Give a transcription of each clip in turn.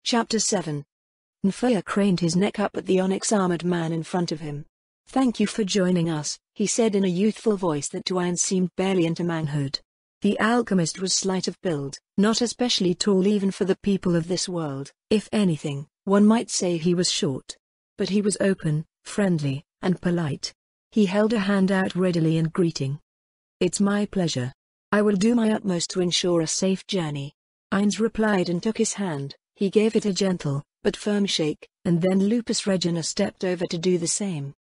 Chapter 7. Nfaya craned his neck up at the onyx-armored man in front of him. "Thank you for joining us," he said in a youthful voice that to Eins seemed barely into manhood. The alchemist was slight of build, not especially tall even for the people of this world. If anything, one might say he was short. But he was open, friendly, and polite. He held a hand out readily in greeting. "It's my pleasure. I will do my utmost to ensure a safe journey." Eins replied and took his hand. He gave it a gentle, but firm shake, and then Lupus Regina stepped over to do the same.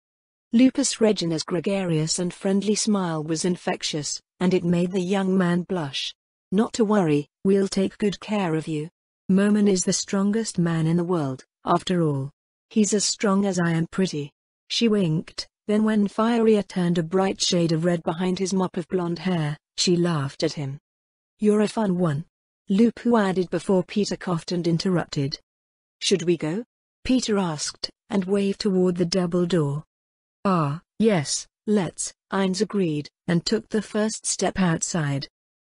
Lupus Regina's gregarious and friendly smile was infectious, and it made the young man blush. "Not to worry, we'll take good care of you. Momen is the strongest man in the world, after all. He's as strong as I am pretty." She winked, then when Nfaya turned a bright shade of red behind his mop of blonde hair, she laughed at him. "You're a fun one," Lupu added before Peter coughed and interrupted. "Should we go?" Peter asked, and waved toward the double door. "Ah, yes, let's," Eins agreed, and took the first step outside.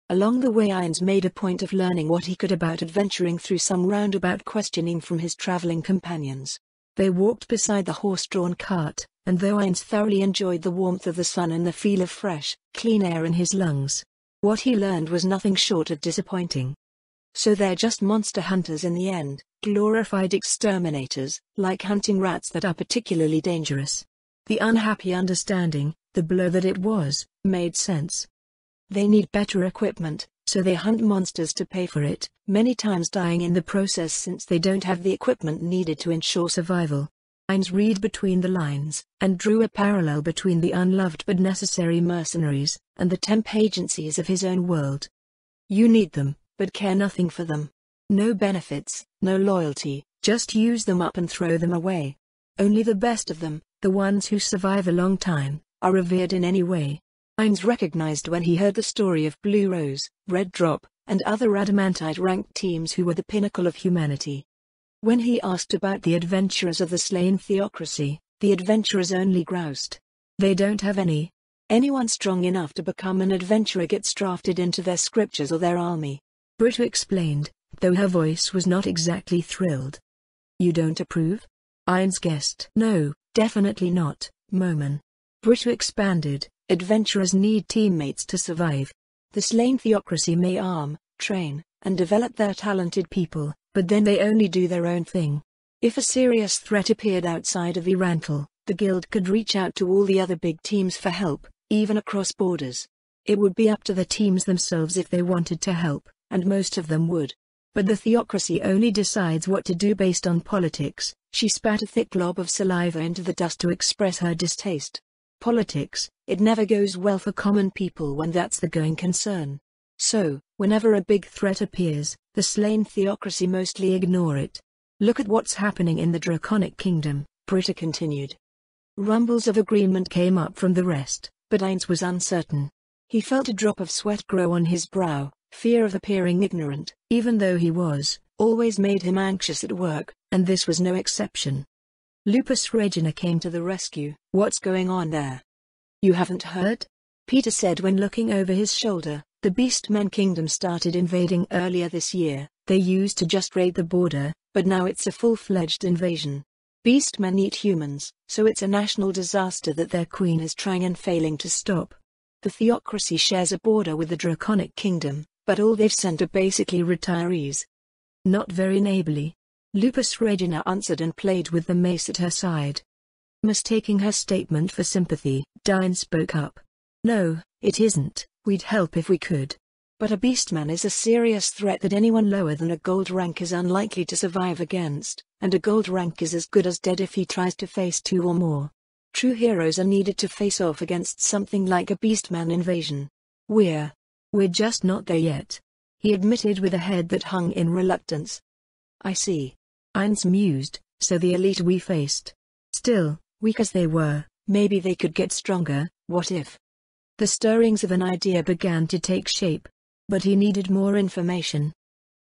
Along the way Eins made a point of learning what he could about adventuring through some roundabout questioning from his traveling companions. They walked beside the horse-drawn cart, and though Eins thoroughly enjoyed the warmth of the sun and the feel of fresh, clean air in his lungs, what he learned was nothing short of disappointing. So they're just monster hunters in the end, glorified exterminators, like hunting rats that are particularly dangerous. The unhappy understanding, the blow that it was, made sense. They need better equipment, so they hunt monsters to pay for it, many times dying in the process since they don't have the equipment needed to ensure survival. Eins read between the lines, and drew a parallel between the unloved but necessary mercenaries, and the temp agencies of his own world. You need them, but care nothing for them. No benefits, no loyalty, just use them up and throw them away. Only the best of them, the ones who survive a long time, are revered in any way. Eins recognized when he heard the story of Blue Rose, Red Drop, and other adamantite-ranked teams who were the pinnacle of humanity. When he asked about the adventurers of the slain theocracy, the adventurers only groused. They don't have any. Anyone strong enough to become an adventurer gets drafted into their scriptures or their army. Britta explained, though her voice was not exactly thrilled. You don't approve? Eins guessed. No, definitely not, Momen. Britta expanded, adventurers need teammates to survive. The slain theocracy may arm, train, and develop their talented people, but then they only do their own thing. If a serious threat appeared outside of Irantal, the guild could reach out to all the other big teams for help, even across borders. It would be up to the teams themselves if they wanted to help, and most of them would. But the theocracy only decides what to do based on politics. She spat a thick glob of saliva into the dust to express her distaste. Politics, it never goes well for common people when that's the going concern. So, whenever a big threat appears, the slain theocracy mostly ignore it. Look at what's happening in the Draconic Kingdom, Britta continued. Rumbles of agreement came up from the rest, but Eins was uncertain. He felt a drop of sweat grow on his brow. Fear of appearing ignorant, even though he was, always made him anxious at work, and this was no exception. Lupus Regina came to the rescue. What's going on there? You haven't heard? Peter said when looking over his shoulder. The Beastmen Kingdom started invading earlier this year. They used to just raid the border, but now it's a full-fledged invasion. Beastmen eat humans, so it's a national disaster that their queen is trying and failing to stop. The theocracy shares a border with the Draconic Kingdom, but all they've sent are basically retirees. Not very neighborly. Lupus Regina answered and played with the mace at her side. Mistaking her statement for sympathy, Dine spoke up. No, it isn't, we'd help if we could. But a beastman is a serious threat that anyone lower than a gold rank is unlikely to survive against, and a gold rank is as good as dead if he tries to face 2 or more. True heroes are needed to face off against something like a beastman invasion. We're just not there yet, he admitted with a head that hung in reluctance. I see. Eins mused, so the elite we faced. Still, weak as they were, maybe they could get stronger. What if? The stirrings of an idea began to take shape. But he needed more information.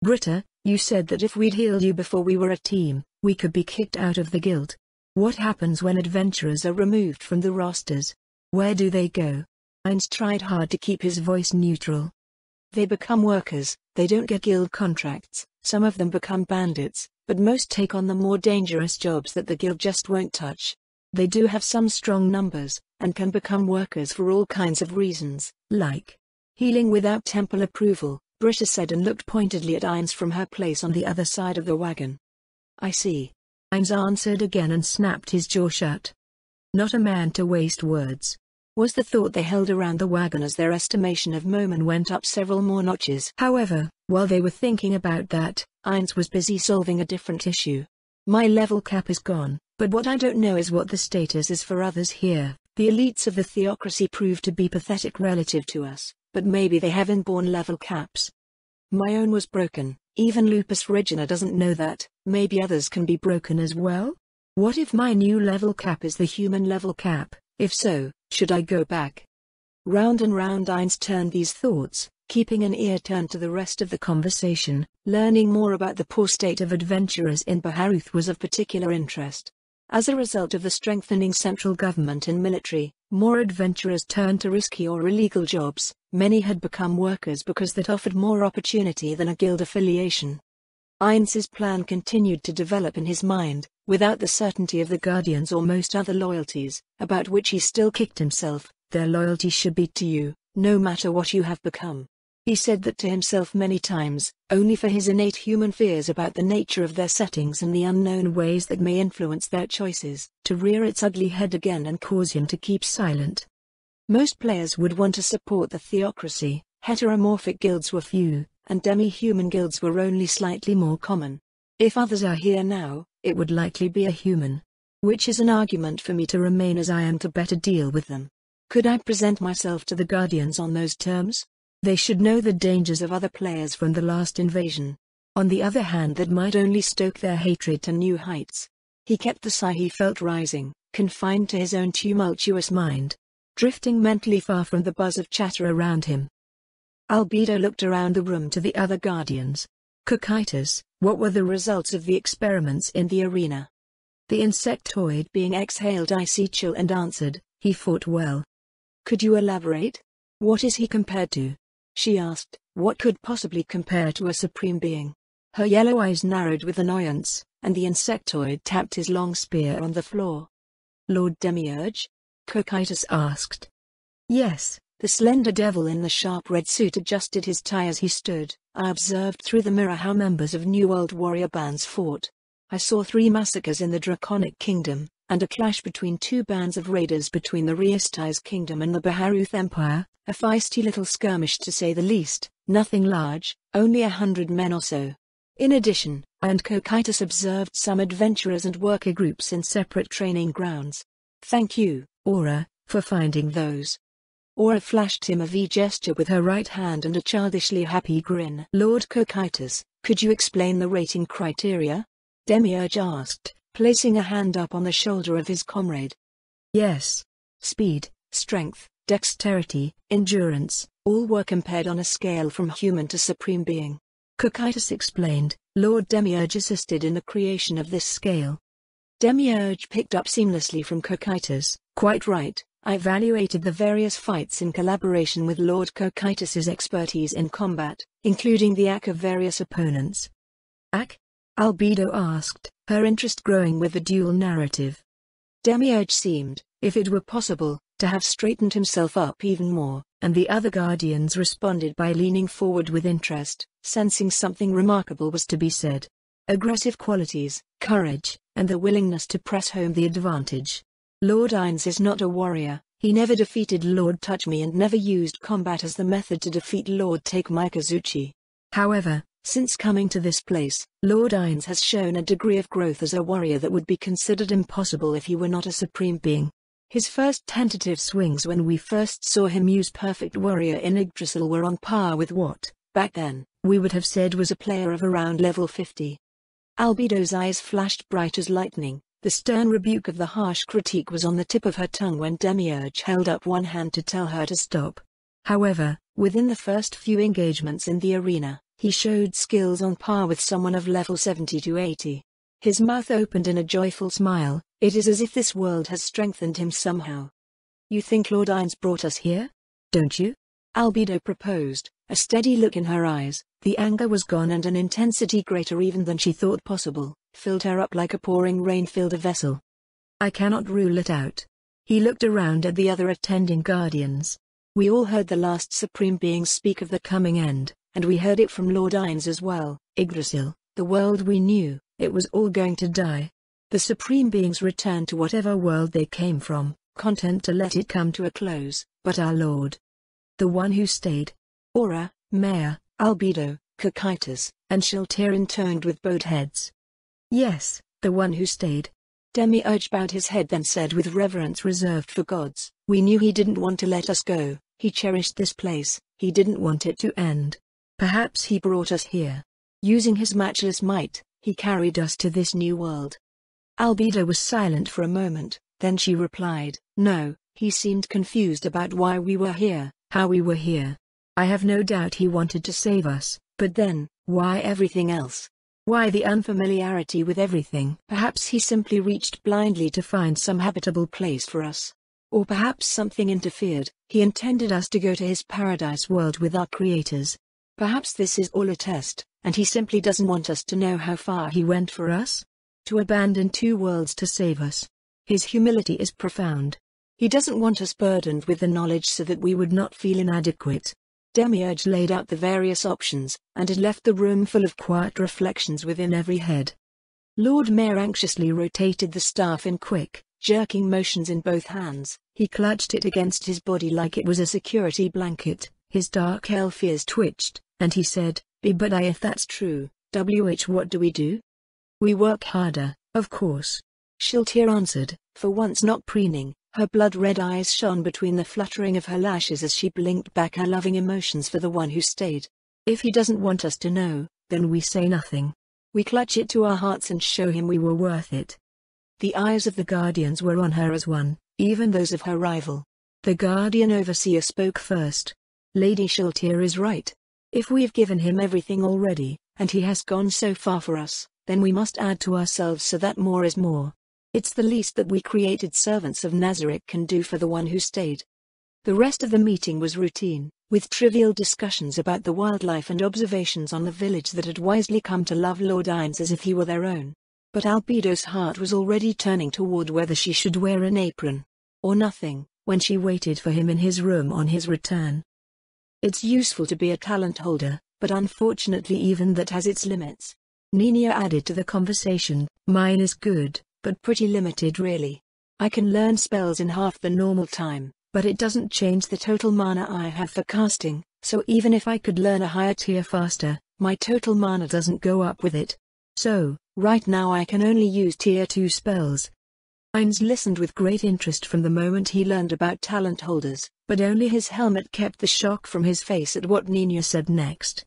Britta, you said that if we'd healed you before we were a team, we could be kicked out of the guild. What happens when adventurers are removed from the rosters? Where do they go? Eins tried hard to keep his voice neutral. They become workers, they don't get guild contracts, some of them become bandits, but most take on the more dangerous jobs that the guild just won't touch. They do have some strong numbers, and can become workers for all kinds of reasons, like healing without temple approval, Britta said and looked pointedly at Eins from her place on the other side of the wagon. I see. Eins answered again and snapped his jaw shut. Not a man to waste words, was the thought they held around the wagon as their estimation of Momen went up several more notches. However, while they were thinking about that, Eins was busy solving a different issue. My level cap is gone, but what I don't know is what the status is for others here. The elites of the theocracy prove to be pathetic relative to us, but maybe they have inborn level caps. My own was broken, even Lupus Regina doesn't know that. Maybe others can be broken as well? What if my new level cap is the human level cap? If so, should I go back? Round and round Eins turned these thoughts, keeping an ear turned to the rest of the conversation. Learning more about the poor state of adventurers in Baharuth was of particular interest. As a result of the strengthening central government and military, more adventurers turned to risky or illegal jobs. Many had become workers because that offered more opportunity than a guild affiliation. Eins's plan continued to develop in his mind, without the certainty of the Guardians or most other loyalties, about which he still kicked himself. Their loyalty should be to you, no matter what you have become. He said that to himself many times, only for his innate human fears about the nature of their settings and the unknown ways that may influence their choices, to rear its ugly head again and cause him to keep silent. Most players would want to support the theocracy. Heteromorphic guilds were few, and demi-human guilds were only slightly more common. If others are here now, it would likely be a human. Which is an argument for me to remain as I am to better deal with them. Could I present myself to the Guardians on those terms? They should know the dangers of other players from the last invasion. On the other hand, that might only stoke their hatred to new heights. He kept the sigh he felt rising, confined to his own tumultuous mind, drifting mentally far from the buzz of chatter around him. Albedo looked around the room to the other Guardians. Cocytus, what were the results of the experiments in the arena? The insectoid being exhaled icy chill and answered, he fought well. Could you elaborate? What is he compared to? She asked. What could possibly compare to a supreme being? Her yellow eyes narrowed with annoyance, and the insectoid tapped his long spear on the floor. Lord Demiurge? Cocytus asked. Yes. The slender devil in the sharp red suit adjusted his tie as he stood. I observed through the mirror how members of New World warrior bands fought. I saw 3 massacres in the Draconic Kingdom, and a clash between 2 bands of raiders between the Riesti's Kingdom and the Baharuth Empire, a feisty little skirmish to say the least, nothing large, only 100 men or so. In addition, I and Cocytus observed some adventurers and worker groups in separate training grounds. Thank you, Aura, for finding those. Aura flashed him a V gesture with her right hand and a childishly happy grin. Lord Cocytus, could you explain the rating criteria? Demiurge asked, placing a hand up on the shoulder of his comrade. Yes. Speed, strength, dexterity, endurance, all were compared on a scale from human to supreme being. Cocytus explained. Lord Demiurge assisted in the creation of this scale. Demiurge picked up seamlessly from Cocytus. Quite right. I evaluated the various fights in collaboration with Lord Cocytus's expertise in combat, including the AC of various opponents. AC? Albedo asked, her interest growing with the dual narrative. Demiurge seemed, if it were possible, to have straightened himself up even more, and the other Guardians responded by leaning forward with interest, sensing something remarkable was to be said. Aggressive qualities, courage, and the willingness to press home the advantage. Lord Eins is not a warrior. He never defeated Lord Touchme and never used combat as the method to defeat Lord Take Mikazuchi. However, since coming to this place, Lord Eins has shown a degree of growth as a warrior that would be considered impossible if he were not a supreme being. His first tentative swings when we first saw him use Perfect Warrior in Yggdrasil were on par with what, back then, we would have said was a player of around level 50. Albedo's eyes flashed bright as lightning. The stern rebuke of the harsh critique was on the tip of her tongue when Demiurge held up one hand to tell her to stop. However, within the first few engagements in the arena, he showed skills on par with someone of level 70 to 80. His mouth opened in a joyful smile. It is as if this world has strengthened him somehow. You think Lord Eins brought us here? Don't you? Albedo proposed, a steady look in her eyes. The anger was gone and an intensity greater even than she thought possible, filled her up like a pouring rain filled a vessel. I cannot rule it out. He looked around at the other attending guardians. We all heard the last supreme being speak of the coming end, and we heard it from Lord Eins as well. Yggdrasil, the world we knew, it was all going to die. The supreme beings returned to whatever world they came from, content to let it come to a close, but our Lord, the one who stayed. Aura, Maya, Albedo, Cocytus, and Shiltir intoned with bowed heads. Yes, the one who stayed. Demiurge bowed his head then said with reverence reserved for gods, we knew he didn't want to let us go, he cherished this place, he didn't want it to end. Perhaps he brought us here. Using his matchless might, he carried us to this new world. Albedo was silent for a moment, then she replied, no, he seemed confused about why we were here, how we were here. I have no doubt he wanted to save us, but then, why everything else? Why the unfamiliarity with everything? Perhaps he simply reached blindly to find some habitable place for us. Or perhaps something interfered, he intended us to go to his paradise world with our creators. Perhaps this is all a test, and he simply doesn't want us to know how far he went for us? To abandon two worlds to save us. His humility is profound. He doesn't want us burdened with the knowledge so that we would not feel inadequate. Demiurge laid out the various options, and it left the room full of quiet reflections within every head. Lord Mayor anxiously rotated the staff in quick, jerking motions in both hands. He clutched it against his body like it was a security blanket. His dark elf ears twitched, and he said, but if that's true, what do we do? We work harder, of course. Shiltir answered, for once not preening. Her blood-red eyes shone between the fluttering of her lashes as she blinked back her loving emotions for the one who stayed. If he doesn't want us to know, then we say nothing. We clutch it to our hearts and show him we were worth it. The eyes of the guardians were on her as one, even those of her rival. The guardian overseer spoke first. Lady Shiltir is right. If we've given him everything already, and he has gone so far for us, then we must add to ourselves so that more is more. It's the least that we created servants of Nazarick can do for the one who stayed. The rest of the meeting was routine, with trivial discussions about the wildlife and observations on the village that had wisely come to love Lord Eins as if he were their own. But Albedo's heart was already turning toward whether she should wear an apron or nothing, when she waited for him in his room on his return. It's useful to be a talent holder, but unfortunately even that has its limits. Nina added to the conversation, mine is good, but pretty limited really. I can learn spells in half the normal time, but it doesn't change the total mana I have for casting, so even if I could learn a higher tier faster, my total mana doesn't go up with it. So, right now I can only use tier 2 spells. Eins listened with great interest from the moment he learned about talent holders, but only his helmet kept the shock from his face at what Nina said next.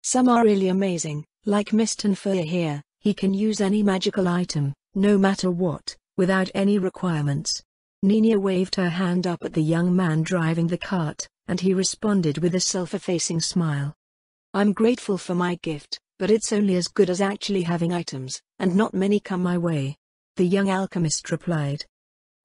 Some are really amazing, like Mr. Nfaya here, he can use any magical item, no matter what, without any requirements. Nina waved her hand up at the young man driving the cart, and he responded with a self-effacing smile. I'm grateful for my gift, but it's only as good as actually having items, and not many come my way. The young alchemist replied.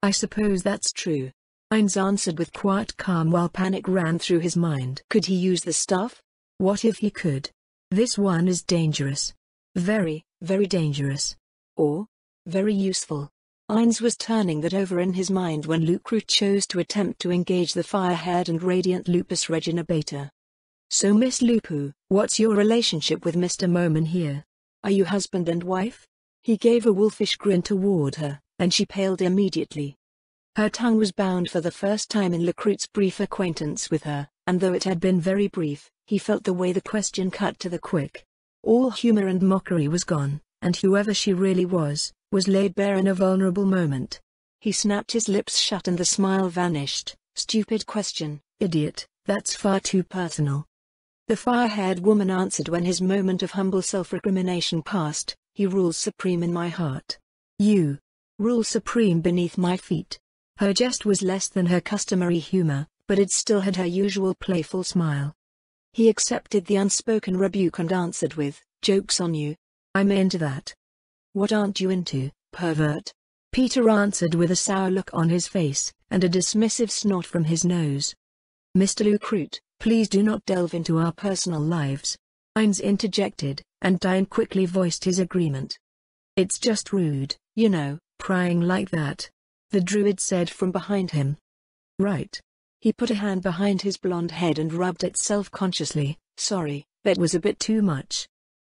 I suppose that's true. Eins answered with quiet calm while panic ran through his mind. Could he use the stuff? What if he could? This one is dangerous. Very, very dangerous. Or very useful. Eins was turning that over in his mind when Lupu chose to attempt to engage the fire-haired and radiant Lupus Regina Beta. So Miss Lupu, what's your relationship with Mr. Moman here? Are you husband and wife? He gave a wolfish grin toward her, and she paled immediately. Her tongue was bound for the first time in Lupu's brief acquaintance with her, and though it had been very brief, he felt the way the question cut to the quick. All humor and mockery was gone, and whoever she really was laid bare in a vulnerable moment. He snapped his lips shut and the smile vanished. Stupid question, idiot, that's far too personal. The fire-haired woman answered when his moment of humble self-recrimination passed, he rules supreme in my heart. You rule supreme beneath my feet. Her jest was less than her customary humor, but it still had her usual playful smile. He accepted the unspoken rebuke and answered with, joke's on you. I'm into that. What aren't you into, pervert? Peter answered with a sour look on his face, and a dismissive snort from his nose. Mr. Lupu, Please do not delve into our personal lives. Eins interjected, and Dine quickly voiced his agreement. It's just rude, you know, prying like that, the druid said from behind him. Right. He put a hand behind his blonde head and rubbed it self-consciously. Sorry, that was a bit too much.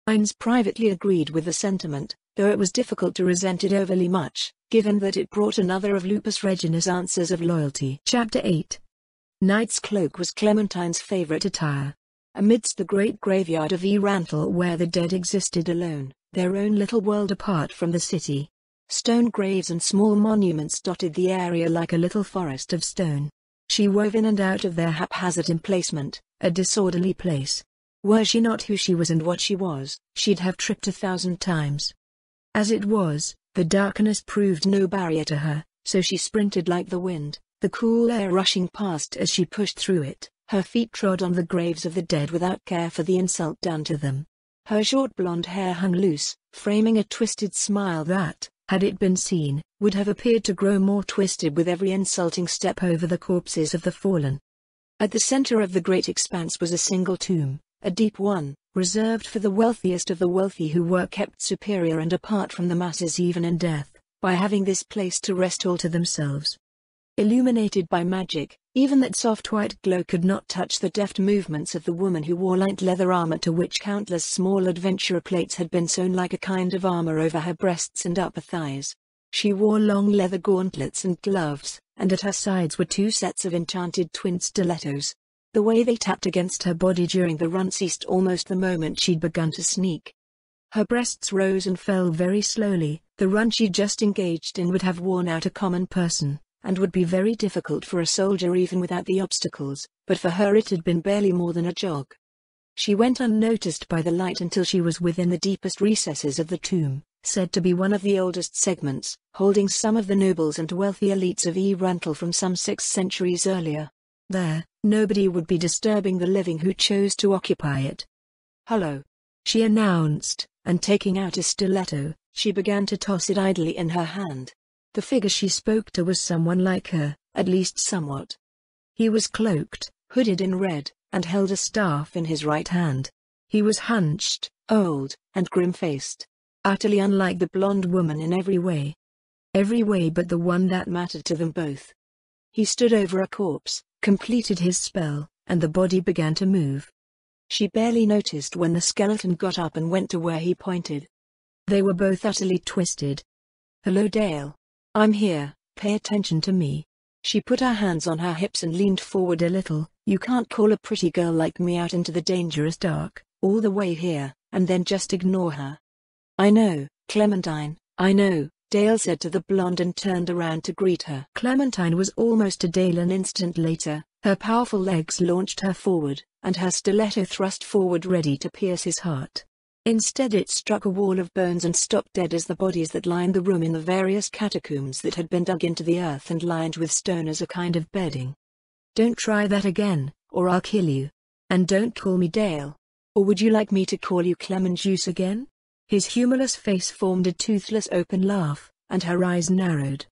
Eins privately agreed with the sentiment, though it was difficult to resent it overly much, given that it brought another of Lupus Regina's answers of loyalty. Chapter 8. Knight's cloak was Clementine's favorite attire. Amidst the great graveyard of Erantle where the dead existed alone, their own little world apart from the city. Stone graves and small monuments dotted the area like a little forest of stone. She wove in and out of their haphazard emplacement, a disorderly place. Were she not who she was and what she was, she'd have tripped 1,000 times. As it was, the darkness proved no barrier to her, so she sprinted like the wind, the cool air rushing past as she pushed through it. Her feet trod on the graves of the dead without care for the insult done to them. Her short blonde hair hung loose, framing a twisted smile that, had it been seen, would have appeared to grow more twisted with every insulting step over the corpses of the fallen. At the center of the great expanse was a single tomb, a deep one, reserved for the wealthiest of the wealthy who were kept superior and apart from the masses even in death, by having this place to rest all to themselves. Illuminated by magic, even that soft white glow could not touch the deft movements of the woman who wore light leather armor to which countless small adventurer plates had been sewn like a kind of armor over her breasts and upper thighs. She wore long leather gauntlets and gloves, and at her sides were 2 sets of enchanted twin stilettos. The way they tapped against her body during the run ceased almost the moment she'd begun to sneak. Her breasts rose and fell very slowly. The run she'd just engaged in would have worn out a common person, and would be very difficult for a soldier even without the obstacles, but for her it had been barely more than a jog. She went unnoticed by the light until she was within the deepest recesses of the tomb, said to be one of the oldest segments, holding some of the nobles and wealthy elites of Erantle from some 6 centuries earlier. There, nobody would be disturbing the living who chose to occupy it. "Hello," she announced, and taking out a stiletto, she began to toss it idly in her hand. The figure she spoke to was someone like her, at least somewhat. He was cloaked, hooded in red, and held a staff in his right hand. He was hunched, old, and grim-faced, utterly unlike the blonde woman in every way. Every way but the one that mattered to them both. He stood over a corpse, completed his spell, and the body began to move. She barely noticed when the skeleton got up and went to where he pointed. They were both utterly twisted. "Hello, Dale. I'm here, pay attention to me." She put her hands on her hips and leaned forward a little. "You can't call a pretty girl like me out into the dangerous dark, all the way here, and then just ignore her." "I know, Clementine, I know," Dale said to the blonde and turned around to greet her. Clementine was almost to Dale an instant later. Her powerful legs launched her forward, and her stiletto thrust forward ready to pierce his heart. Instead it struck a wall of bones and stopped dead as the bodies that lined the room in the various catacombs that had been dug into the earth and lined with stone as a kind of bedding. "Don't try that again, or I'll kill you. And don't call me Dale. Or would you like me to call you Clemenjuice again?" His humorless face formed a toothless open laugh, and her eyes narrowed.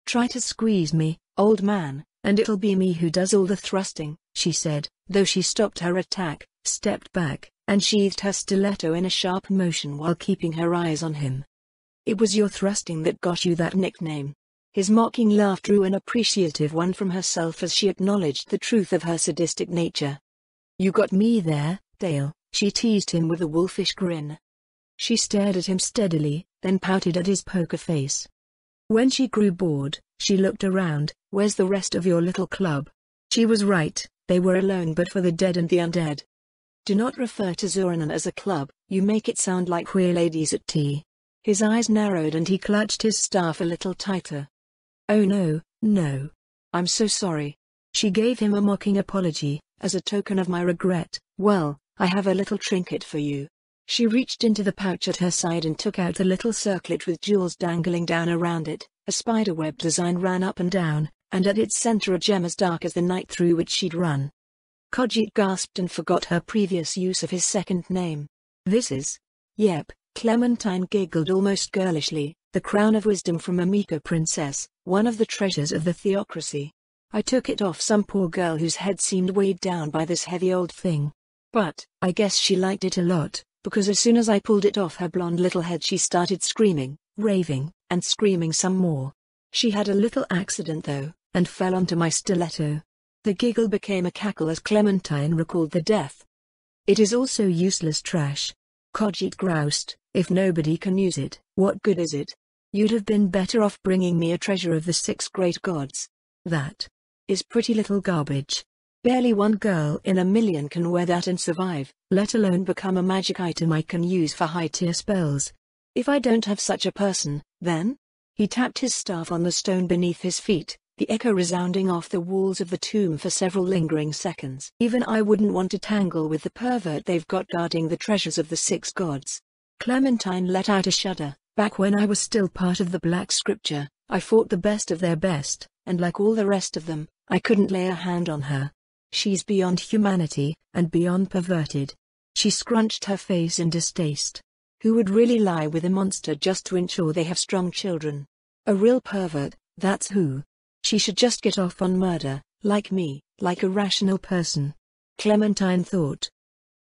"Try to squeeze me, old man, and it'll be me who does all the thrusting," she said, though she stopped her attack, stepped back, and sheathed her stiletto in a sharp motion while keeping her eyes on him. "It was your thrusting that got you that nickname." His mocking laugh drew an appreciative one from herself as she acknowledged the truth of her sadistic nature. "You got me there, Dale," she teased him with a wolfish grin. She stared at him steadily, then pouted at his poker face. When she grew bored, she looked around. "Where's the rest of your little club?" She was right, they were alone but for the dead and the undead. "Do not refer to Zoranan as a club, you make it sound like queer ladies at tea." His eyes narrowed and he clutched his staff a little tighter. "Oh no, no. I'm so sorry." She gave him a mocking apology. "As a token of my regret, well, I have a little trinket for you." She reached into the pouch at her side and took out a little circlet with jewels dangling down around it. A spiderweb design ran up and down, and at its center a gem as dark as the night through which she'd run. Khajiit gasped and forgot her previous use of his second name. "This is..." "Yep," Clementine giggled almost girlishly, "the crown of wisdom from a Miko princess, one of the treasures of the theocracy." I took it off some poor girl whose head seemed weighed down by this heavy old thing. But, I guess she liked it a lot, because as soon as I pulled it off her blonde little head she started screaming, raving, and screaming some more. She had a little accident though, and fell onto my stiletto. The giggle became a cackle as Clementine recalled the death. It is also useless trash. Khajiit groused, if nobody can use it, what good is it? You'd have been better off bringing me a treasure of the 6 great gods. That is pretty little garbage. Barely one girl in a million can wear that and survive, let alone become a magic item I can use for high-tier spells. If I don't have such a person, then? He tapped his staff on the stone beneath his feet, the echo resounding off the walls of the tomb for several lingering seconds. Even I wouldn't want to tangle with the pervert they've got guarding the treasures of the 6 gods. Clementine let out a shudder. Back when I was still part of the Black Scripture, I fought the best of their best, and like all the rest of them, I couldn't lay a hand on her. She's beyond humanity, and beyond perverted. She scrunched her face in distaste. Who would really lie with a monster just to ensure they have strong children? A real pervert, that's who. She should just get off on murder, like me, like a rational person. Clementine thought.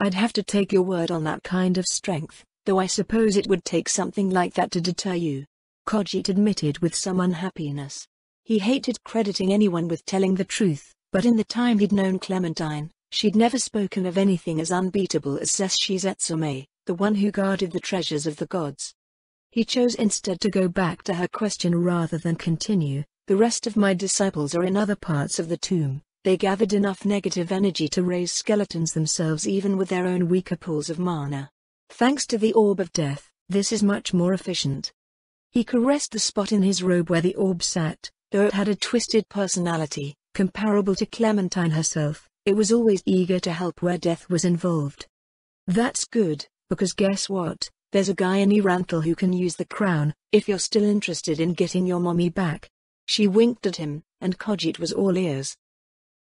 I'd have to take your word on that kind of strength, though I suppose it would take something like that to deter you. Khajiit admitted with some unhappiness. He hated crediting anyone with telling the truth, but in the time he'd known Clementine, she'd never spoken of anything as unbeatable as Setsume, the one who guarded the treasures of the gods. He chose instead to go back to her question rather than continue. The rest of my disciples are in other parts of the tomb. They gathered enough negative energy to raise skeletons themselves even with their own weaker pools of mana. Thanks to the Orb of Death, this is much more efficient. He caressed the spot in his robe where the orb sat, though it had a twisted personality, comparable to Clementine herself. It was always eager to help where death was involved. That's good, because guess what? There's a guy in Iranthal who can use the crown, if you're still interested in getting your mommy back. She winked at him, and Khajiit was all ears.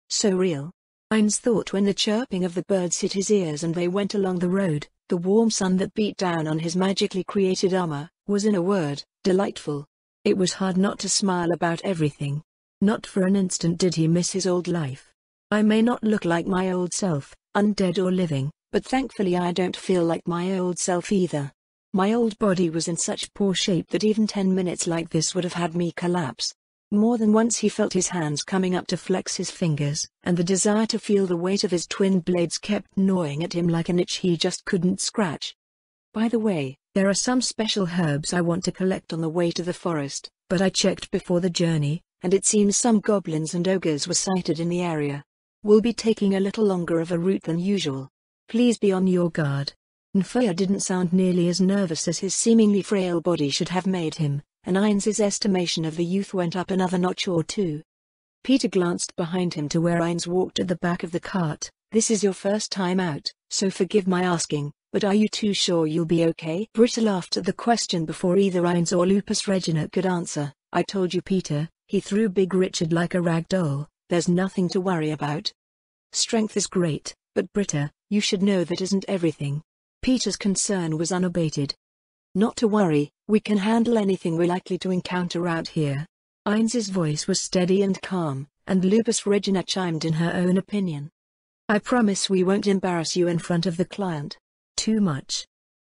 So real. Eins thought when the chirping of the birds hit his ears and they went along the road, the warm sun that beat down on his magically created armor, was in a word, delightful. It was hard not to smile about everything. Not for an instant did he miss his old life. I may not look like my old self, undead or living, but thankfully I don't feel like my old self either. My old body was in such poor shape that even 10 minutes like this would have had me collapse. More than once he felt his hands coming up to flex his fingers, and the desire to feel the weight of his twin blades kept gnawing at him like an itch he just couldn't scratch. By the way, there are some special herbs I want to collect on the way to the forest, but I checked before the journey, and it seems some goblins and ogres were sighted in the area. We'll be taking a little longer of a route than usual. Please be on your guard. Nfaya didn't sound nearly as nervous as his seemingly frail body should have made him, and Eins's estimation of the youth went up another notch or two. Peter glanced behind him to where Eins walked at the back of the cart. This is your first time out, so forgive my asking, but are you too sure you'll be okay? Britta laughed at the question before either Eins or Lupus Regina could answer. I told you, Peter, he threw Big Richard like a rag doll. There's nothing to worry about. Strength is great, but Britta, you should know that isn't everything. Peter's concern was unabated. Not to worry, we can handle anything we're likely to encounter out here. Eins's voice was steady and calm, and Lupus Regina chimed in her own opinion. I promise we won't embarrass you in front of the client. Too much.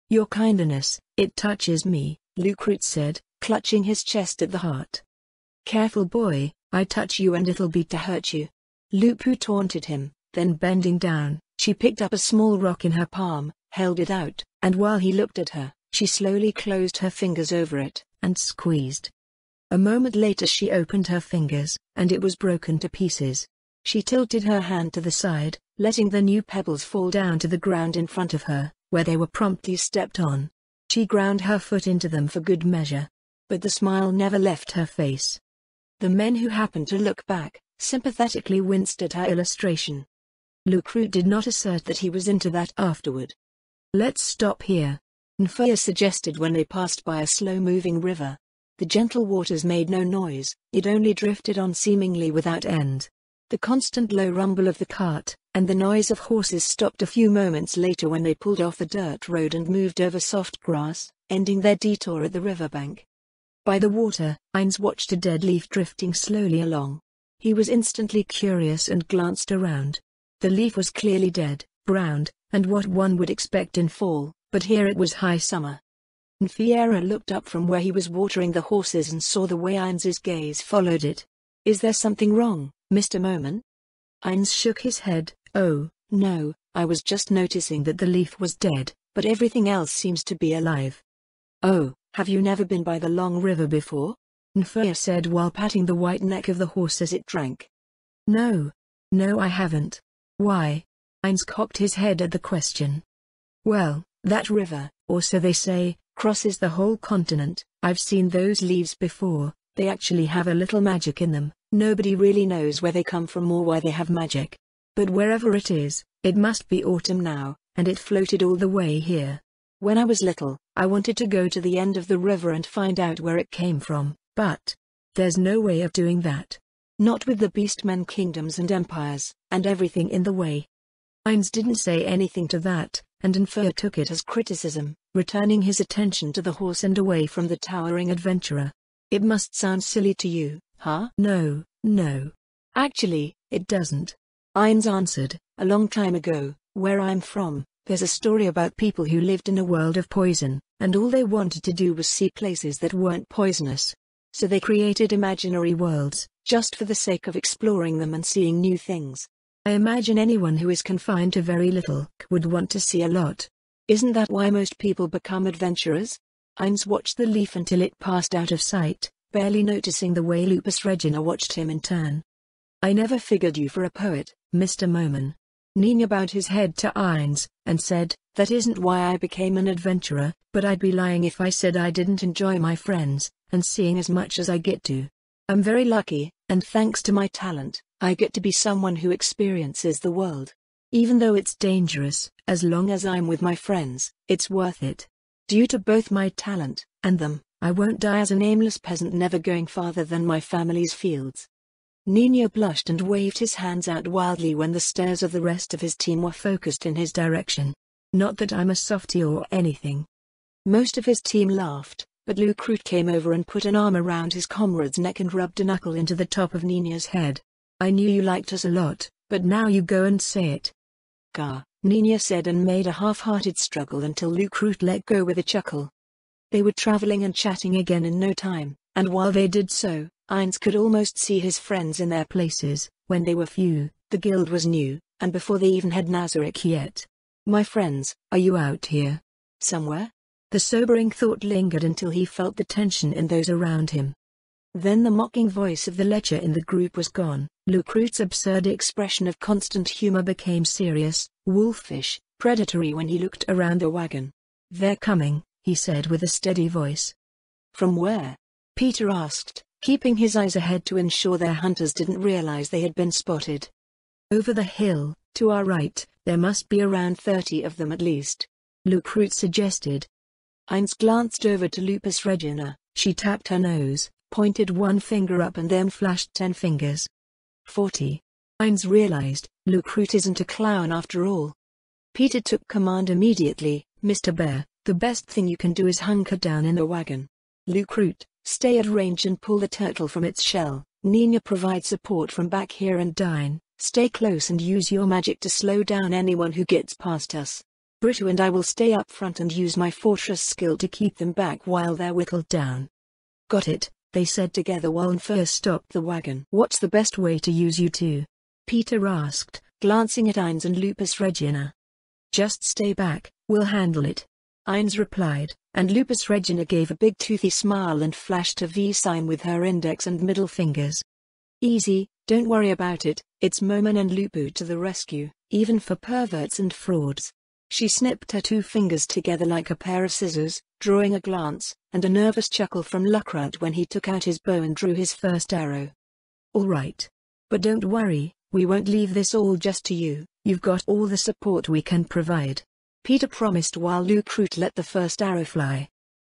Your kindness, it touches me, Lucrut said, clutching his chest at the heart. Careful boy, I touch you and it'll be to hurt you. Lupu taunted him, then bending down, she picked up a small rock in her palm, held it out, and while he looked at her, she slowly closed her fingers over it, and squeezed. A moment later she opened her fingers, and it was broken to pieces. She tilted her hand to the side, letting the new pebbles fall down to the ground in front of her, where they were promptly stepped on. She ground her foot into them for good measure. But the smile never left her face. The men who happened to look back, sympathetically winced at her illustration. Lucrut did not assert that he was into that afterward. Let's stop here, Nfaya suggested when they passed by a slow-moving river. The gentle waters made no noise, it only drifted on seemingly without end. The constant low rumble of the cart, and the noise of horses stopped a few moments later when they pulled off a dirt road and moved over soft grass, ending their detour at the riverbank. By the water, Eins watched a dead leaf drifting slowly along. He was instantly curious and glanced around. The leaf was clearly dead, browned, and what one would expect in fall, but here it was high summer. Nfiera looked up from where he was watering the horses and saw the way Eins's gaze followed it. "Is there something wrong, Mr. Moman?" Eins shook his head. "Oh, no, I was just noticing that the leaf was dead, but everything else seems to be alive." "Oh, have you never been by the Long River before?" Nfiera said while patting the white neck of the horse as it drank. No, I haven't." "Why?" Eins cocked his head at the question. "Well, that river, or so they say, crosses the whole continent. I've seen those leaves before. They actually have a little magic in them. Nobody really knows where they come from or why they have magic. But wherever it is, it must be autumn now, and it floated all the way here. When I was little, I wanted to go to the end of the river and find out where it came from, but there's no way of doing that. Not with the beastmen kingdoms and empires, and everything in the way." Eins didn't say anything to that, and Nfiera took it as criticism, returning his attention to the horse and away from the towering adventurer. "It must sound silly to you, huh?" No. Actually, it doesn't," Eins answered. "A long time ago, where I'm from, there's a story about people who lived in a world of poison, and all they wanted to do was see places that weren't poisonous. So they created imaginary worlds, just for the sake of exploring them and seeing new things. I imagine anyone who is confined to very little would want to see a lot. Isn't that why most people become adventurers?" Eins watched the leaf until it passed out of sight, barely noticing the way Lupus Regina watched him in turn. "I never figured you for a poet, Mr. Moman." Nina bowed his head to Eins, and said, "That isn't why I became an adventurer, but I'd be lying if I said I didn't enjoy my friends, and seeing as much as I get to. I'm very lucky, and thanks to my talent, I get to be someone who experiences the world. Even though it's dangerous, as long as I'm with my friends, it's worth it. Due to both my talent, and them, I won't die as an aimless peasant never going farther than my family's fields." Nino blushed and waved his hands out wildly when the stares of the rest of his team were focused in his direction. "Not that I'm a softie or anything." Most of his team laughed, but Lucrut came over and put an arm around his comrade's neck and rubbed a knuckle into the top of Nina's head. "I knew you liked us a lot, but now you go and say it." "Gah," Nina said and made a half-hearted struggle until Lucrut let go with a chuckle. They were traveling and chatting again in no time, and while they did so, Eins could almost see his friends in their places. When they were few, the guild was new, and before they even had Nazarick yet. "My friends, are you out here somewhere?" The sobering thought lingered until he felt the tension in those around him. Then the mocking voice of the lecher in the group was gone. Lucrut's absurd expression of constant humor became serious, wolfish, predatory when he looked around the wagon. "They're coming," he said with a steady voice. "From where?" Peter asked, keeping his eyes ahead to ensure their hunters didn't realize they had been spotted. "Over the hill, to our right, there must be around 30 of them at least," Lucrut suggested. Eins glanced over to Lupus Regina. She tapped her nose, pointed one finger up and then flashed 10 fingers. 40. Eins realized, Lucrut isn't a clown after all. Peter took command immediately. "Mr. Bear, the best thing you can do is hunker down in the wagon. Lucrut, stay at range and pull the turtle from its shell. Nina, provide support from back here, and Dine, stay close and use your magic to slow down anyone who gets past us. Britta and I will stay up front and use my fortress skill to keep them back while they're whittled down." "Got it," they said together while Nfir stopped the wagon. "What's the best way to use you two?" Peter asked, glancing at Eins and Lupus Regina. "Just stay back, we'll handle it," Eins replied, and Lupus Regina gave a big toothy smile and flashed a V sign with her index and middle fingers. "Easy, don't worry about it, it's Moman and Lupu to the rescue, even for perverts and frauds." She snipped her 2 fingers together like a pair of scissors, drawing a glance, and a nervous chuckle from Lucrut when he took out his bow and drew his first arrow. "All right. But don't worry, we won't leave this all just to you, you've got all the support we can provide," Peter promised while Lucrut let the first arrow fly.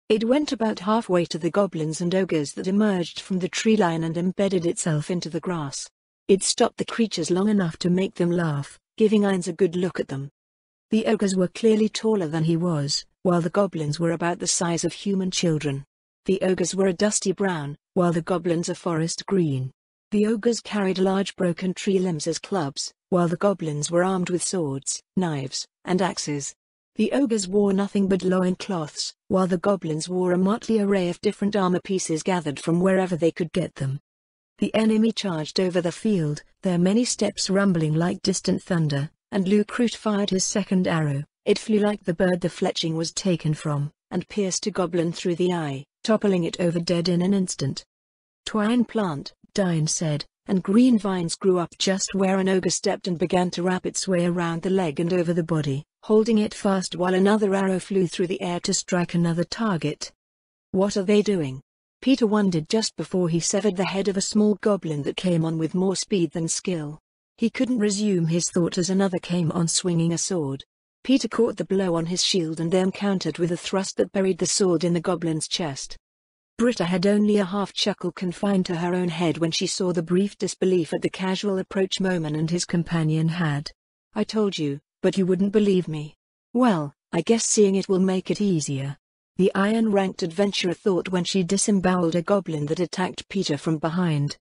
It went about halfway to the goblins and ogres that emerged from the tree line and embedded itself into the grass. It stopped the creatures long enough to make them laugh, giving Eins a good look at them. The ogres were clearly taller than he was, while the goblins were about the size of human children. The ogres were a dusty brown, while the goblins a forest green. The ogres carried large broken tree limbs as clubs, while the goblins were armed with swords, knives, and axes. The ogres wore nothing but loincloths, while the goblins wore a motley array of different armor pieces gathered from wherever they could get them. The enemy charged over the field, their many steps rumbling like distant thunder, and Lupu fired his second arrow. It flew like the bird the fletching was taken from, and pierced a goblin through the eye, toppling it over dead in an instant. "Twine plant," Eins said, and green vines grew up just where an ogre stepped and began to wrap its way around the leg and over the body, holding it fast while another arrow flew through the air to strike another target. "What are they doing?" Peter wondered just before he severed the head of a small goblin that came on with more speed than skill. He couldn't resume his thought as another came on swinging a sword. Peter caught the blow on his shield and then countered with a thrust that buried the sword in the goblin's chest. Britta had only a half-chuckle confined to her own head when she saw the brief disbelief at the casual approach Moman and his companion had. "I told you, but you wouldn't believe me." "Well, I guess seeing it will make it easier," the iron-ranked adventurer thought when she disemboweled a goblin that attacked Peter from behind.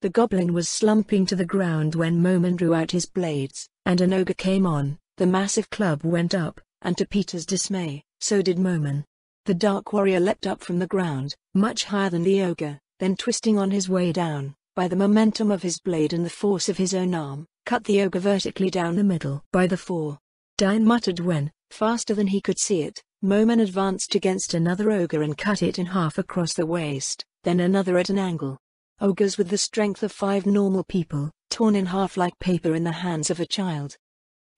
The goblin was slumping to the ground when Moman drew out his blades, and an ogre came on. The massive club went up, and to Peter's dismay, so did Moman. The dark warrior leapt up from the ground, much higher than the ogre, then twisting on his way down, by the momentum of his blade and the force of his own arm, cut the ogre vertically down the middle by the fore. Eins muttered when, faster than he could see it, Moman advanced against another ogre and cut it in half across the waist, then another at an angle. Ogres with the strength of 5 normal people, torn in half like paper in the hands of a child.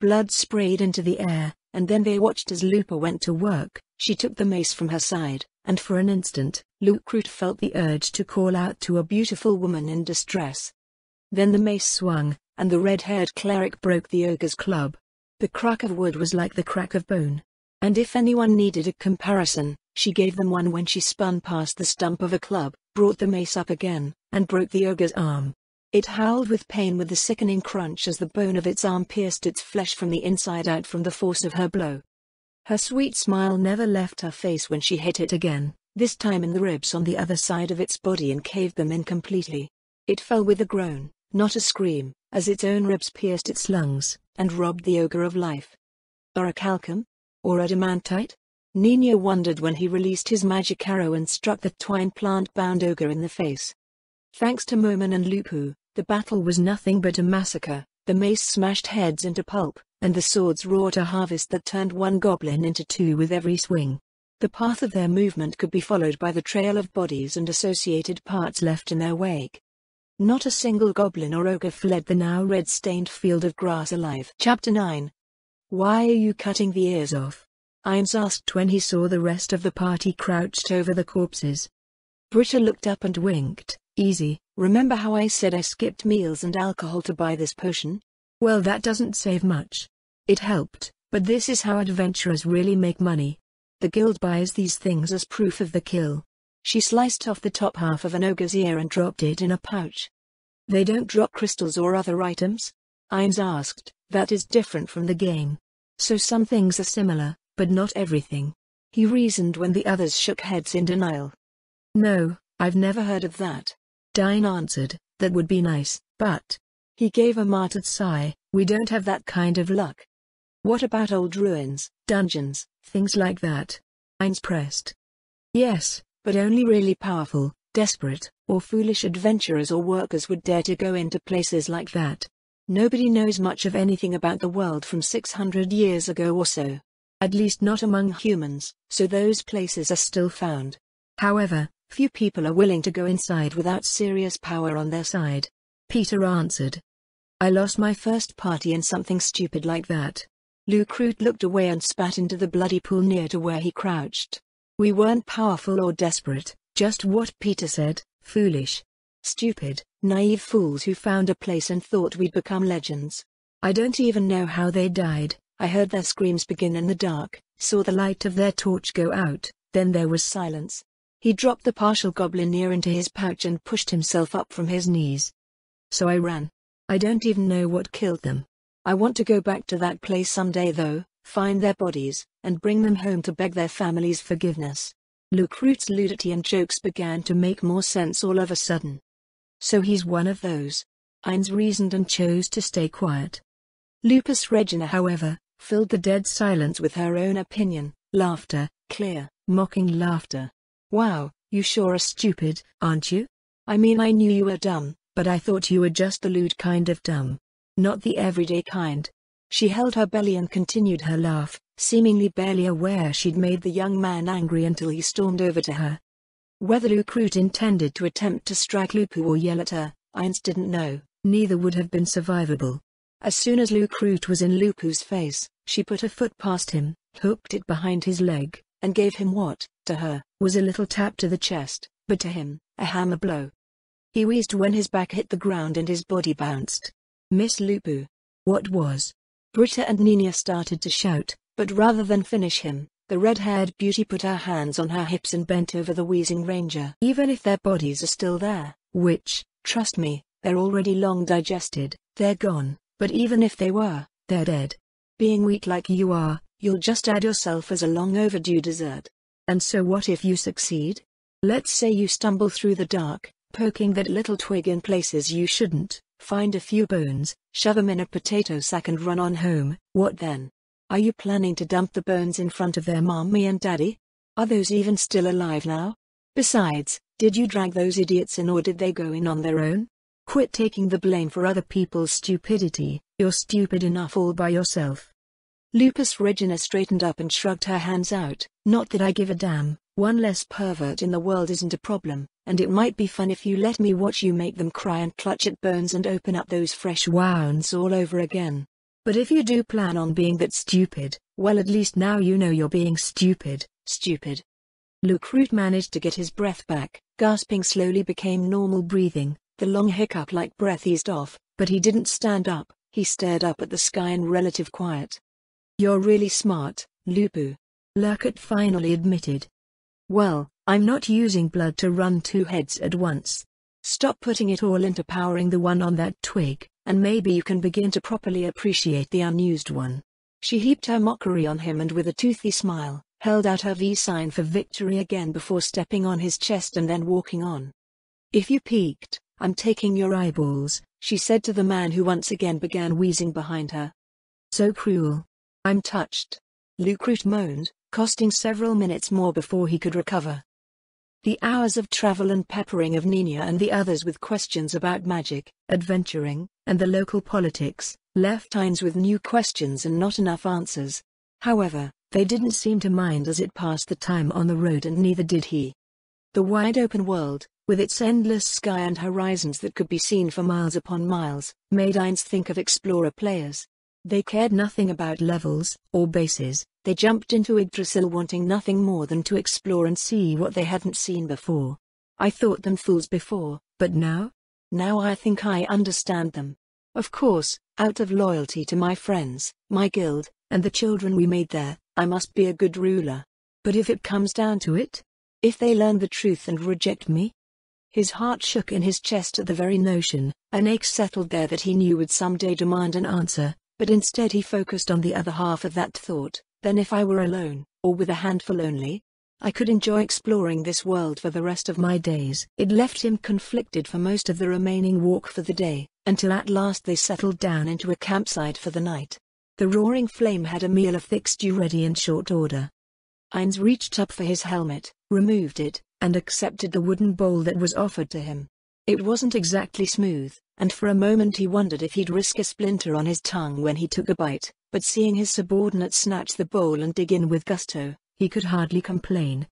Blood sprayed into the air, and then they watched as Lupu went to work. She took the mace from her side, and for an instant, Lupu felt the urge to call out to a beautiful woman in distress. Then the mace swung, and the red-haired cleric broke the ogre's club. The crack of wood was like the crack of bone. And if anyone needed a comparison, she gave them one when she spun past the stump of a club, brought the mace up again, and broke the ogre's arm. It howled with pain with the sickening crunch as the bone of its arm pierced its flesh from the inside out from the force of her blow. Her sweet smile never left her face when she hit it again, this time in the ribs on the other side of its body and caved them in completely. It fell with a groan, not a scream, as its own ribs pierced its lungs, and robbed the ogre of life. Orichalcum? Or adamantite? Nino wondered when he released his magic arrow and struck the twine plant-bound ogre in the face. Thanks to Moman and Lupu, the battle was nothing but a massacre. The mace smashed heads into pulp, and the swords wrought a harvest that turned one goblin into 2 with every swing. The path of their movement could be followed by the trail of bodies and associated parts left in their wake. Not a single goblin or ogre fled the now red-stained field of grass alive. Chapter 9. "Why are you cutting the ears off?" Eins asked when he saw the rest of the party crouched over the corpses. Britta looked up and winked. "Easy, remember how I said I skipped meals and alcohol to buy this potion? Well, that doesn't save much. It helped, but this is how adventurers really make money. The guild buys these things as proof of the kill." She sliced off the top half of an ogre's ear and dropped it in a pouch. "They don't drop crystals or other items?" Eins asked. "That is different from the game. So some things are similar, but not everything," he reasoned when the others shook heads in denial. "No, I've never heard of that." Eins answered, "That would be nice, but..." He gave a martyred sigh, "We don't have that kind of luck." "What about old ruins, dungeons, things like that?" Eins pressed. "Yes, but only really powerful, desperate, or foolish adventurers or workers would dare to go into places like that. Nobody knows much of anything about the world from 600 years ago or so. At least not among humans, so those places are still found. However, few people are willing to go inside without serious power on their side." Peter answered. "I lost my first party in something stupid like that." Lupu looked away and spat into the bloody pool near to where he crouched. "We weren't powerful or desperate, just what Peter said, foolish. Stupid, naive fools who found a place and thought we'd become legends. I don't even know how they died. I heard their screams begin in the dark, saw the light of their torch go out, then there was silence." He dropped the partial goblin ear into his pouch and pushed himself up from his knees. "So I ran. I don't even know what killed them. I want to go back to that place someday though, find their bodies, and bring them home to beg their families' forgiveness." Lupu's nudity and jokes began to make more sense all of a sudden. So he's one of those. Eins reasoned and chose to stay quiet. Lupus Regina, however, filled the dead silence with her own opinion, laughter, clear, mocking laughter. Wow, you sure are stupid, aren't you? I mean, I knew you were dumb, but I thought you were just the lewd kind of dumb. Not the everyday kind. She held her belly and continued her laugh, seemingly barely aware she'd made the young man angry until he stormed over to her. Whether Lucrute intended to attempt to strike Lupu or yell at her, Eins didn't know. Neither would have been survivable. As soon as Lucrute was in Lupu's face, she put a foot past him, hooked it behind his leg, and gave him what, to her, was a little tap to the chest, but to him, a hammer blow. He wheezed when his back hit the ground and his body bounced. Miss Lupu. What was? Britta and Nina started to shout, but rather than finish him, the red-haired beauty put her hands on her hips and bent over the wheezing ranger. Even if their bodies are still there, which, trust me, they're already long digested, they're gone, but even if they were, they're dead. Being weak like you are, you'll just add yourself as a long overdue dessert. And so what if you succeed? Let's say you stumble through the dark, poking that little twig in places you shouldn't, find a few bones, shove them in a potato sack and run on home. What then? Are you planning to dump the bones in front of their mommy and daddy? Are those even still alive now? Besides, did you drag those idiots in or did they go in on their own? Quit taking the blame for other people's stupidity, you're stupid enough all by yourself. Lupus Regina straightened up and shrugged her hands out. Not that I give a damn, one less pervert in the world isn't a problem, and it might be fun if you let me watch you make them cry and clutch at bones and open up those fresh wounds all over again. But if you do plan on being that stupid, well, at least now you know you're being stupid. Lucrute managed to get his breath back, gasping slowly became normal breathing. The long hiccup-like breath eased off, but he didn't stand up, he stared up at the sky in relative quiet. You're really smart, Lupu. Lucrute finally admitted. Well, I'm not using blood to run two heads at once. Stop putting it all into powering the one on that twig, and maybe you can begin to properly appreciate the unused one. She heaped her mockery on him and with a toothy smile, held out her V sign for victory again before stepping on his chest and then walking on. If you peeked, I'm taking your eyeballs, she said to the man who once again began wheezing behind her. So cruel. I'm touched. Lucrute moaned, costing several minutes more before he could recover. The hours of travel and peppering of Nina and the others with questions about magic, adventuring, and the local politics, left Eins with new questions and not enough answers. However, they didn't seem to mind as it passed the time on the road and neither did he. The wide open world, with its endless sky and horizons that could be seen for miles upon miles, made Eins think of explorer players. They cared nothing about levels or bases, they jumped into Yggdrasil wanting nothing more than to explore and see what they hadn't seen before. I thought them fools before, but now? Now I think I understand them. Of course, out of loyalty to my friends, my guild, and the children we made there, I must be a good ruler. But if it comes down to it? If they learn the truth and reject me? His heart shook in his chest at the very notion. An ache settled there that he knew would someday demand an answer, but instead he focused on the other half of that thought. Then if I were alone, or with a handful only, I could enjoy exploring this world for the rest of my days. It left him conflicted for most of the remaining walk for the day, until at last they settled down into a campsite for the night. The roaring flame had a meal of thick stew ready in short order. Eins reached up for his helmet, removed it, and accepted the wooden bowl that was offered to him. It wasn't exactly smooth, and for a moment he wondered if he'd risk a splinter on his tongue when he took a bite, but seeing his subordinate snatch the bowl and dig in with gusto, he could hardly complain.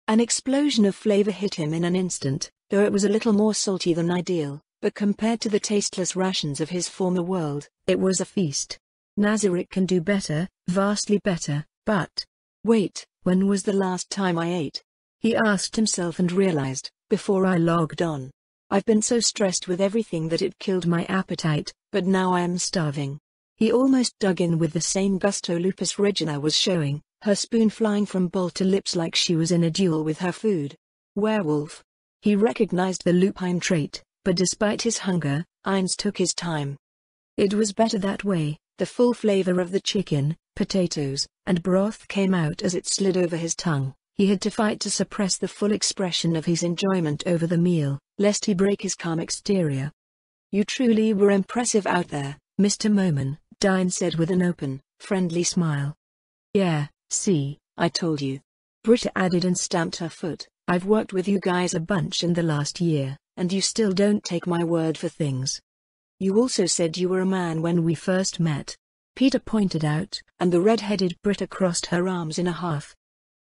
An explosion of flavor hit him in an instant, though it was a little more salty than ideal, but compared to the tasteless rations of his former world, it was a feast. Nazarick can do better, vastly better, but... Wait, when was the last time I ate? He asked himself and realized, before I logged on. I've been so stressed with everything that it killed my appetite, but now I am starving. He almost dug in with the same gusto Lupus Regina was showing, her spoon flying from bowl to lips like she was in a duel with her food. Werewolf. He recognized the lupine trait, but despite his hunger, Eins took his time. It was better that way. The full flavor of the chicken, potatoes, and broth came out as it slid over his tongue. He had to fight to suppress the full expression of his enjoyment over the meal, lest he break his calm exterior. "You truly were impressive out there, Mr. Moman," Dine said with an open, friendly smile. "Yeah, see, I told you," Britta added and stamped her foot. "I've worked with you guys a bunch in the last year, and you still don't take my word for things. You also said you were a man when we first met," Peter pointed out, and the red-headed Britta crossed her arms in a half.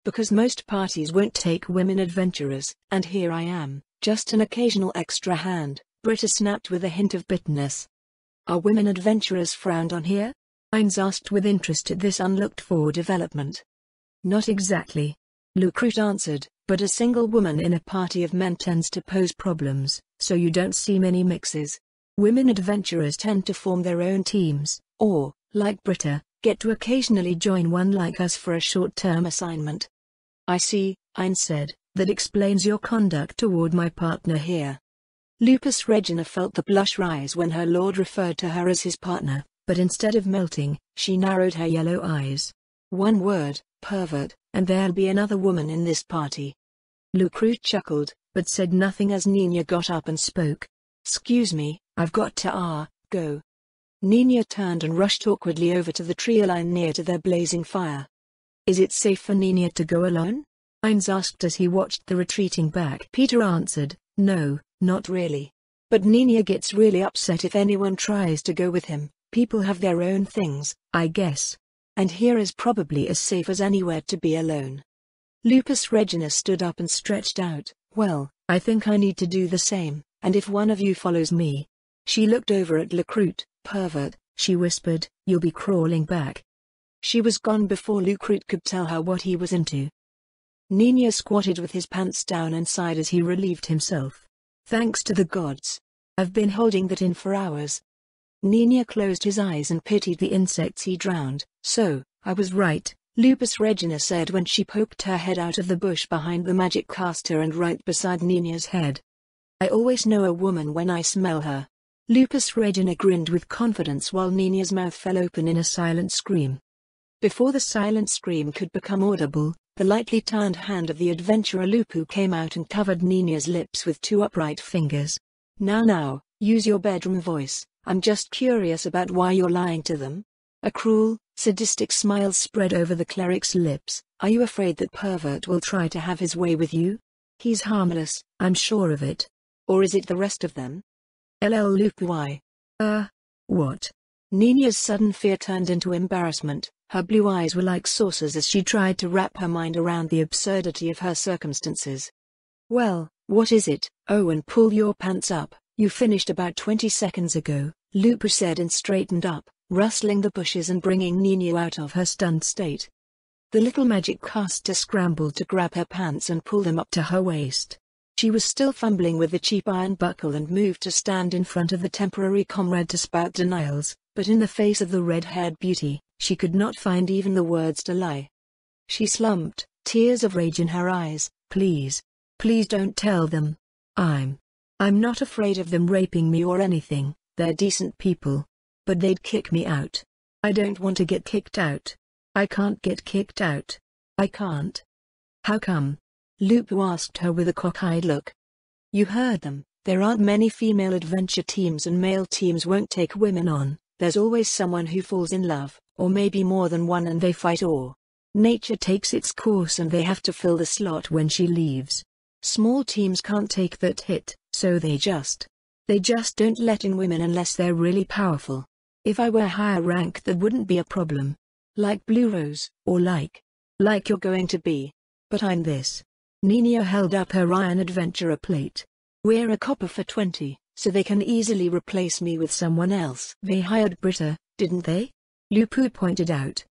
"Because most parties won't take women adventurers, and here I am, just an occasional extra hand," Britta snapped with a hint of bitterness. "Are women adventurers frowned on here?" Eins asked with interest at this unlooked-for development. "Not exactly," Lupu answered, "but a single woman in a party of men tends to pose problems, so you don't see many mixes. Women adventurers tend to form their own teams, or, like Britta, get to occasionally join one like us for a short-term assignment." "I see," Eins said, "that explains your conduct toward my partner here." Lupus Regina felt the blush rise when her lord referred to her as his partner, but instead of melting, she narrowed her yellow eyes. "One word, pervert, and there'll be another woman in this party." Lupu chuckled, but said nothing as Nina got up and spoke. "Excuse me, I've got to go." Nina turned and rushed awkwardly over to the tree line near to their blazing fire. "Is it safe for Nina to go alone?" Eins asked as he watched the retreating back. Peter answered, "No, not really. But Nina gets really upset if anyone tries to go with him. People have their own things, I guess. And here is probably as safe as anywhere to be alone." Lupus Regina stood up and stretched out. "Well, I think I need to do the same, and if one of you follows me." She looked over at Lucrute. "Pervert," she whispered, "you'll be crawling back." She was gone before Lucrute could tell her what he was into. Nina squatted with his pants down and sighed as he relieved himself. "Thanks to the gods. I've been holding that in for hours." Nina closed his eyes and pitied the insects he drowned. "So, I was right," Lupus Regina said when she poked her head out of the bush behind the magic caster and right beside Nina's head. "I always know a woman when I smell her." Lupus Regina grinned with confidence while Nina's mouth fell open in a silent scream. Before the silent scream could become audible, the lightly tanned hand of the adventurer Lupu came out and covered Nina's lips with two upright fingers. Now, use your bedroom voice. I'm just curious about why you're lying to them." A cruel, sadistic smile spread over the cleric's lips. "Are you afraid that pervert will try to have his way with you? He's harmless, I'm sure of it. Or is it the rest of them?" Lupu. What?" Nina's sudden fear turned into embarrassment. Her blue eyes were like saucers as she tried to wrap her mind around the absurdity of her circumstances. "Well, what is it?" "Oh, and pull your pants up. You finished about 20 seconds ago," Lupu said and straightened up, rustling the bushes and bringing Nina out of her stunned state. The little magic caster scrambled to grab her pants and pull them up to her waist. She was still fumbling with the cheap iron buckle and moved to stand in front of the temporary comrade to spout denials, but in the face of the red-haired beauty, she could not find even the words to lie. She slumped, tears of rage in her eyes. Please don't tell them. I'm not afraid of them raping me or anything, they're decent people. But they'd kick me out. I don't want to get kicked out. I can't get kicked out. I can't." "How come?" Lupu asked her with a cockeyed look. "You heard them. There aren't many female adventure teams and male teams won't take women on. There's always someone who falls in love, or maybe more than one, and they fight, or nature takes its course and they have to fill the slot when she leaves. Small teams can't take that hit, so they just don't let in women unless they're really powerful. If I were higher rank that wouldn't be a problem. Like Blue Rose, or like you're going to be. But I'm this." Nina held up her iron adventurer plate. "We're a copper for 20, so they can easily replace me with someone else." "They hired Britta, didn't they?" Lupu pointed out.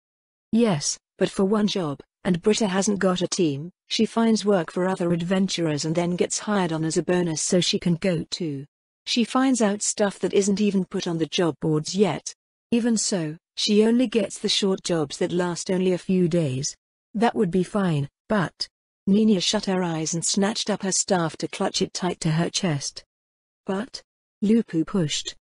"Yes, but for one job, and Britta hasn't got a team. She finds work for other adventurers and then gets hired on as a bonus so she can go too. She finds out stuff that isn't even put on the job boards yet. Even so, she only gets the short jobs that last only a few days. That would be fine, but..." Nina shut her eyes and snatched up her staff to clutch it tight to her chest. "But?" Lupu pushed.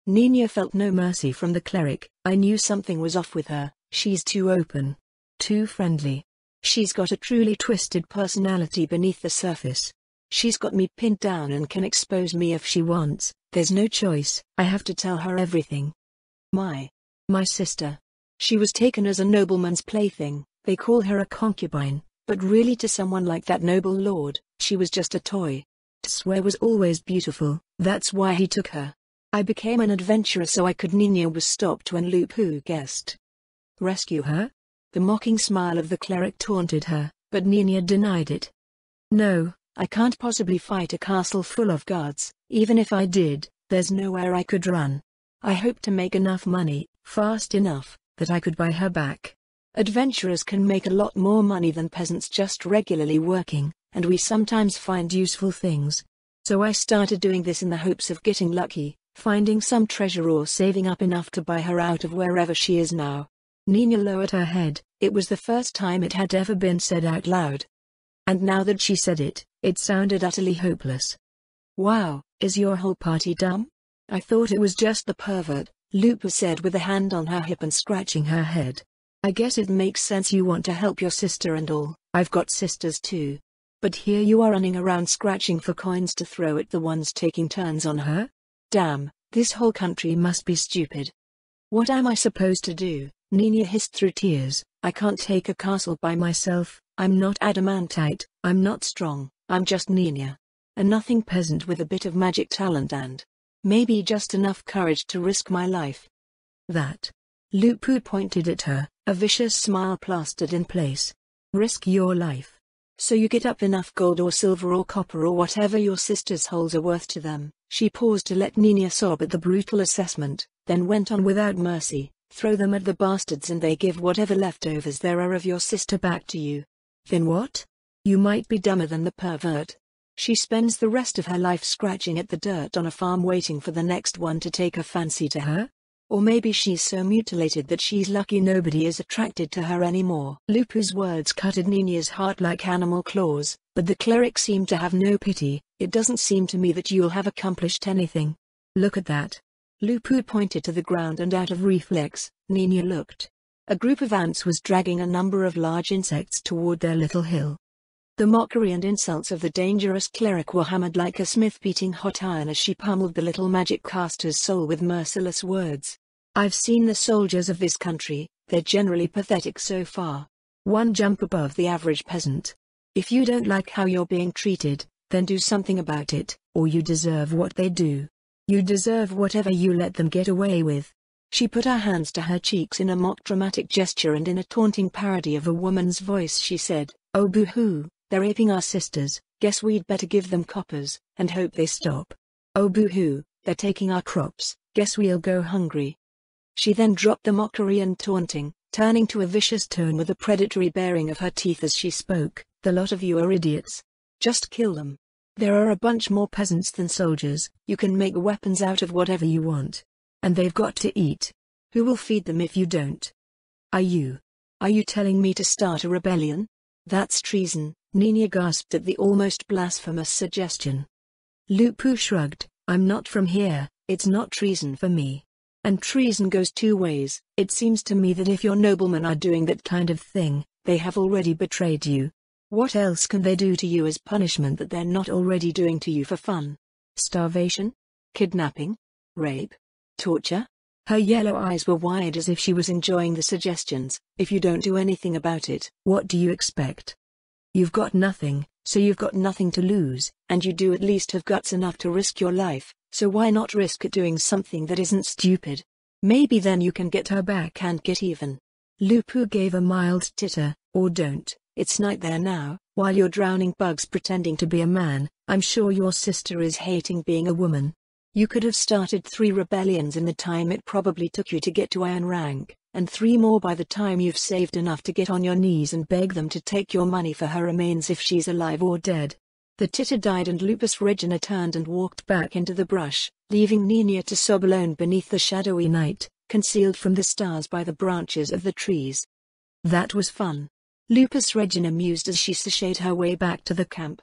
Nina felt no mercy from the cleric. "I knew something was off with her. She's too open. Too friendly. She's got a truly twisted personality beneath the surface." She's got me pinned down and can expose me if she wants. There's no choice. I have to tell her everything. My sister. She was taken as a nobleman's plaything. They call her a concubine, but really to someone like that noble lord, she was just a toy. Swear was always beautiful, that's why he took her. I became an adventurer so I could. Nina was stopped when Lupu guessed. Rescue her? The mocking smile of the cleric taunted her, but Nina denied it. No, I can't possibly fight a castle full of guards. Even if I did, there's nowhere I could run. I hope to make enough money, fast enough, that I could buy her back. Adventurers can make a lot more money than peasants just regularly working, and we sometimes find useful things. So I started doing this in the hopes of getting lucky, finding some treasure or saving up enough to buy her out of wherever she is now. Nina lowered her head. It was the first time it had ever been said out loud. And now that she said it, it sounded utterly hopeless. Wow, is your whole party dumb? I thought it was just the pervert, Lupu said with a hand on her hip and scratching her head. I guess it makes sense you want to help your sister and all. I've got sisters too. But here you are running around scratching for coins to throw at the ones taking turns on her? Damn, this whole country must be stupid. What am I supposed to do? Nina hissed through tears. I can't take a castle by myself. I'm not adamantite, I'm not strong, I'm just Nina. A nothing peasant with a bit of magic talent and maybe just enough courage to risk my life. That. Lupu pointed at her, a vicious smile plastered in place. Risk your life. So you get up enough gold or silver or copper or whatever your sister's holes are worth to them. She paused to let Nina sob at the brutal assessment, then went on without mercy. Throw them at the bastards and they give whatever leftovers there are of your sister back to you. Then what? You might be dumber than the pervert. She spends the rest of her life scratching at the dirt on a farm waiting for the next one to take a fancy to her? Or maybe she's so mutilated that she's lucky nobody is attracted to her anymore. Lupu's words cut at Nina's heart like animal claws, but the cleric seemed to have no pity. It doesn't seem to me that you'll have accomplished anything. Look at that. Lupu pointed to the ground and out of reflex, Nina looked. A group of ants was dragging a number of large insects toward their little hill. The mockery and insults of the dangerous cleric were hammered like a smith beating hot iron as she pummeled the little magic caster's soul with merciless words. I've seen the soldiers of this country, they're generally pathetic so far. One jump above the average peasant. If you don't like how you're being treated, then do something about it, or you deserve what they do. You deserve whatever you let them get away with. She put her hands to her cheeks in a mock dramatic gesture and in a taunting parody of a woman's voice she said, "Oh boo-hoo, they're aping our sisters, guess we'd better give them coppers, and hope they stop. Oh boo-hoo, they're taking our crops, guess we'll go hungry." She then dropped the mockery and taunting, turning to a vicious tone with a predatory baring of her teeth as she spoke, "The lot of you are idiots. Just kill them. There are a bunch more peasants than soldiers, you can make weapons out of whatever you want. And they've got to eat. Who will feed them if you don't? Are you telling me to start a rebellion? That's treason." Nina gasped at the almost blasphemous suggestion. Lupu shrugged, "I'm not from here, it's not treason for me. And treason goes two ways. It seems to me that if your noblemen are doing that kind of thing, they have already betrayed you. What else can they do to you as punishment that they're not already doing to you for fun? Starvation? Kidnapping? Rape? Torture?" Her yellow eyes were wide as if she was enjoying the suggestions. "If you don't do anything about it, what do you expect? You've got nothing, so you've got nothing to lose, and you do at least have guts enough to risk your life, so why not risk it doing something that isn't stupid? Maybe then you can get her back and get even." Lupu gave a mild titter, "Or don't, it's night there now, while you're drowning bugs pretending to be a man. I'm sure your sister is hating being a woman. You could have started 3 rebellions in the time it probably took you to get to iron rank, and 3 more by the time you've saved enough to get on your knees and beg them to take your money for her remains if she's alive or dead." The titter died and Lupus Regina turned and walked back into the brush, leaving Nina to sob alone beneath the shadowy night, concealed from the stars by the branches of the trees. That was fun. Lupus Regina mused as she sashayed her way back to the camp.